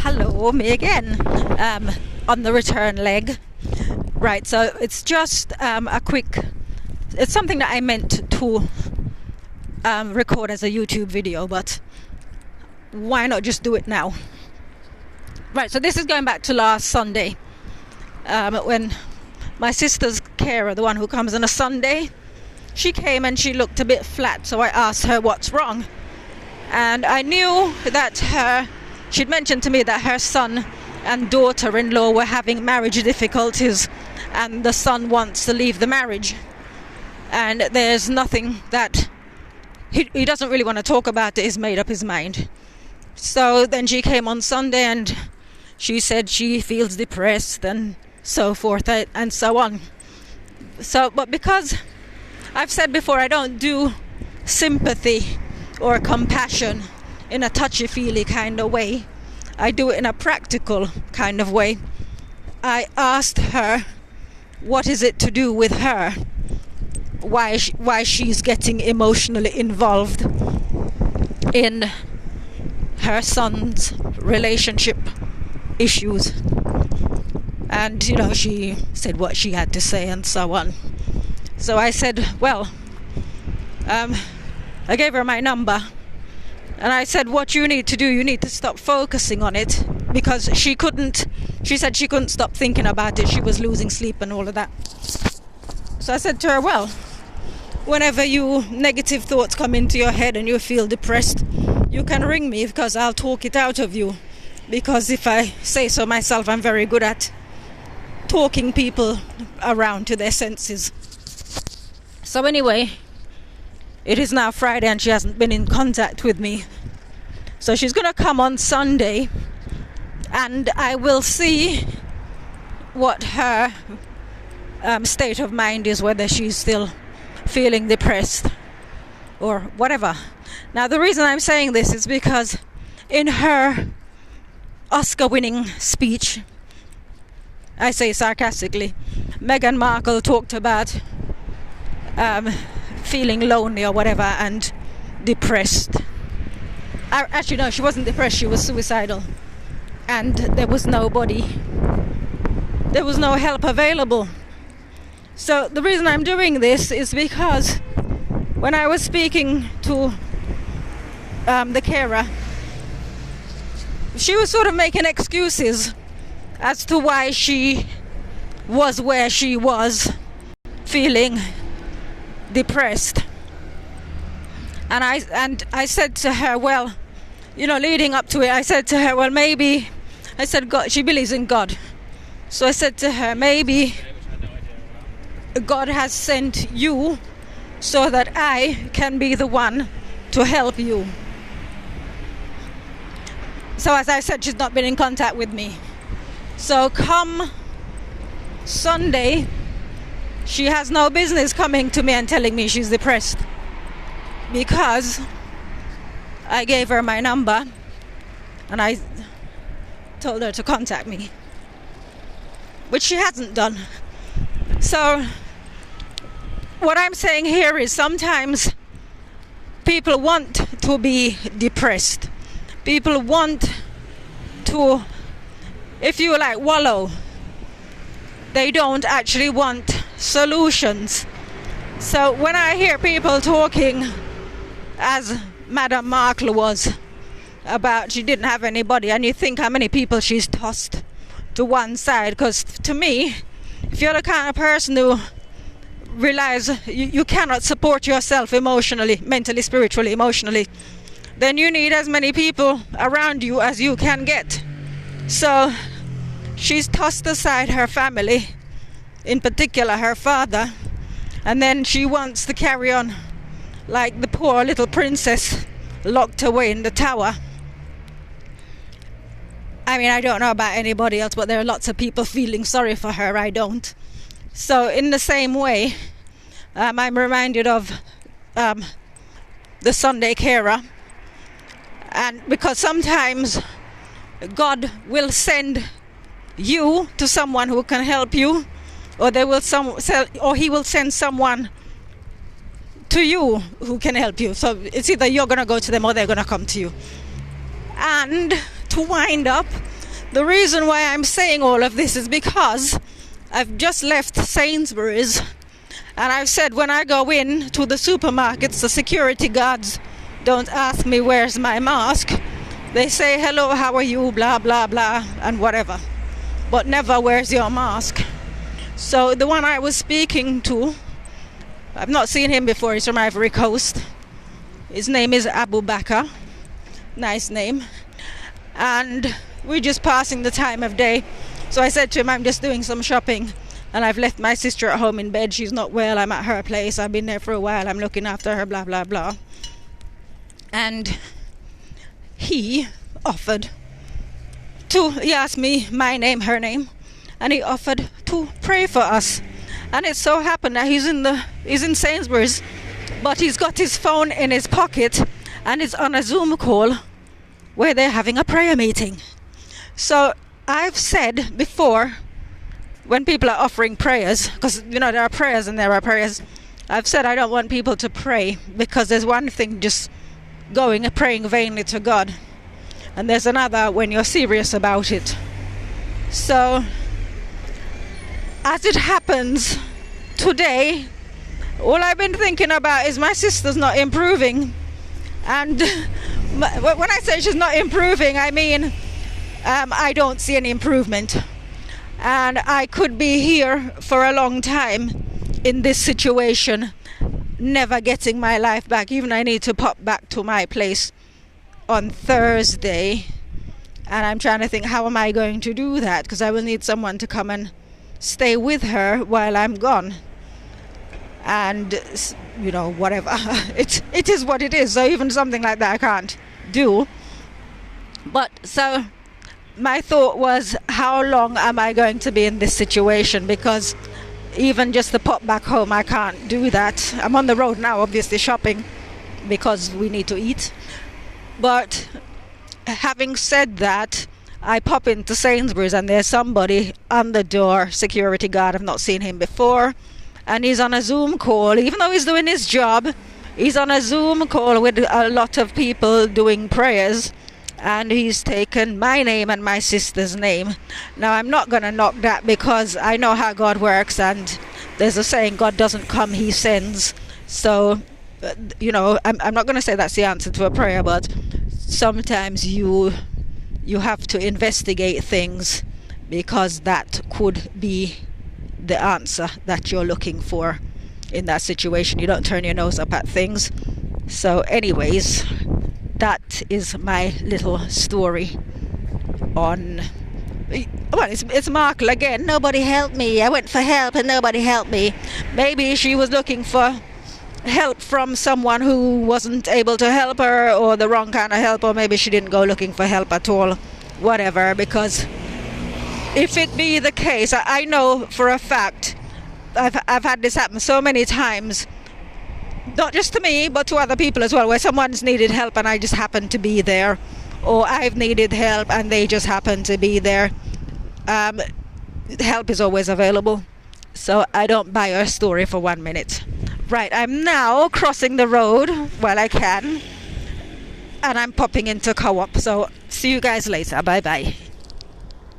Hello, me again, on the return leg. Right, so it's just it's something that I meant to record as a YouTube video, but why not just do it now? Right, so this is going back to last Sunday, when my sister's carer, the one who comes on a Sunday, she came and she looked a bit flat, so I asked her what's wrong. And I knew that she'd mentioned to me that her son and daughter-in-law were having marriage difficulties, and the son wants to leave the marriage. And there's nothing that he doesn't really want to talk about it. He's made up his mind. So then she came on Sunday and she said she feels depressed and so forth and so on. So, but because I've said before, I don't do sympathy or compassion in a touchy-feely kind of way. I do it in a practical kind of way. I asked her, what is it to do with her? Why she's getting emotionally involved in her son's relationship issues. And, she said what she had to say and so on. So I said, well, I gave her my number. And I said, what you need to do, you need to stop focusing on it, because she said she couldn't stop thinking about it. She was losing sleep and all of that. So I said to her, well, whenever negative thoughts come into your head and you feel depressed, you can ring me, because I'll talk it out of you. Because if I say so myself, I'm very good at talking people around to their senses. So anyway, it is now Friday and she hasn't been in contact with me. So she's going to come on Sunday and I will see what her state of mind is, whether she's still feeling depressed or whatever. Now, the reason I'm saying this is because in her Oscar-winning speech, I say sarcastically, Meghan Markle talked about feeling lonely or whatever and depressed. Actually, no, she wasn't depressed, she was suicidal. And there was no help available. So the reason I'm doing this is because when I was speaking to the carer, she was sort of making excuses as to why she was where she was, feeling depressed. And I said to her, well, leading up to it, I said to her, well, maybe, I said, God, she believes in God. So I said to her, maybe God has sent you so that I can be the one to help you. So as I said, she's not been in contact with me. So come Sunday, she has no business coming to me and telling me she's depressed, because I gave her my number and I told her to contact me, which she hasn't done. So what I'm saying here is sometimes people want to be depressed. People want to, if you like, wallow. They don't actually want solutions. So when I hear people talking, as Madame Markle was, about she didn't have anybody, and you think how many people she's tossed to one side, because to me, if you're the kind of person who realize you cannot support yourself emotionally, mentally, spiritually, emotionally, then you need as many people around you as you can get. So she's tossed aside her family, in particular her father, and then she wants to carry on like the poor little princess locked away in the tower. I mean, I don't know about anybody else, but there are lots of people feeling sorry for her. I don't. So in the same way, I'm reminded of the Sunday carer, and because sometimes God will send you to someone who can help you, or he will send someone to you who can help you. So it's either you're going to go to them or they're going to come to you. And to wind up, the reason why I'm saying all of this is because I've just left Sainsbury's, and I've said when I go in to the supermarkets, the security guards don't ask me where's my mask. They say, hello, how are you, blah, blah, blah, and whatever. But never, where's your mask? So the one I was speaking to, I've not seen him before, he's from Ivory Coast. His name is Abu Bakr. Nice name. And we're just passing the time of day. So I said to him, I'm just doing some shopping. And I've left my sister at home in bed. She's not well. I'm at her place. I've been there for a while. I'm looking after her, blah, blah, blah. And he offered he asked me my name, her name, and he offered to pray for us. And it so happened that he's in Sainsbury's, but he's got his phone in his pocket and is on a Zoom call where they're having a prayer meeting. So I've said before, when people are offering prayers, because there are prayers and there are prayers, I've said I don't want people to pray, because there's one thing just going and praying vainly to God, and there's another when you're serious about it. So as it happens today, all I've been thinking about is my sister's not improving. And when I say she's not improving, I mean I don't see any improvement. And I could be here for a long time in this situation, never getting my life back. Even I need to pop back to my place on Thursday, and I'm trying to think, how am I going to do that? Because I will need someone to come and stay with her while I'm gone. And whatever, it is what it is. So even something like that I can't do. But so my thought was, how long am I going to be in this situation? Because even just to pop back home, I can't do that. I'm on the road now, obviously shopping, because we need to eat. But having said that, I pop into Sainsbury's and there's somebody on the door, security guard. I've not seen him before, and he's on a Zoom call. Even though he's doing his job, he's on a Zoom call with a lot of people doing prayers, and he's taken my name and my sister's name. Now I'm not going to knock that, because I know how God works, and there's a saying, God doesn't come, he sends. So I'm not going to say that's the answer to a prayer, but sometimes you have to investigate things, because that could be the answer that you're looking for in that situation. You don't turn your nose up at things. So anyways, that is my little story on, well, it's Markle again. Nobody helped me. I went for help and nobody helped me. Maybe she was looking for help from someone who wasn't able to help her, or the wrong kind of help, or maybe she didn't go looking for help at all. Whatever, because if it be the case, I know for a fact, I've had this happen so many times, not just to me but to other people as well, where someone's needed help and I just happen to be there, or I've needed help and they just happen to be there. Help is always available, so I don't buy her story for 1 minute. Right, I'm now crossing the road while I can, and I'm popping into Co-op, so see you guys later. Bye bye.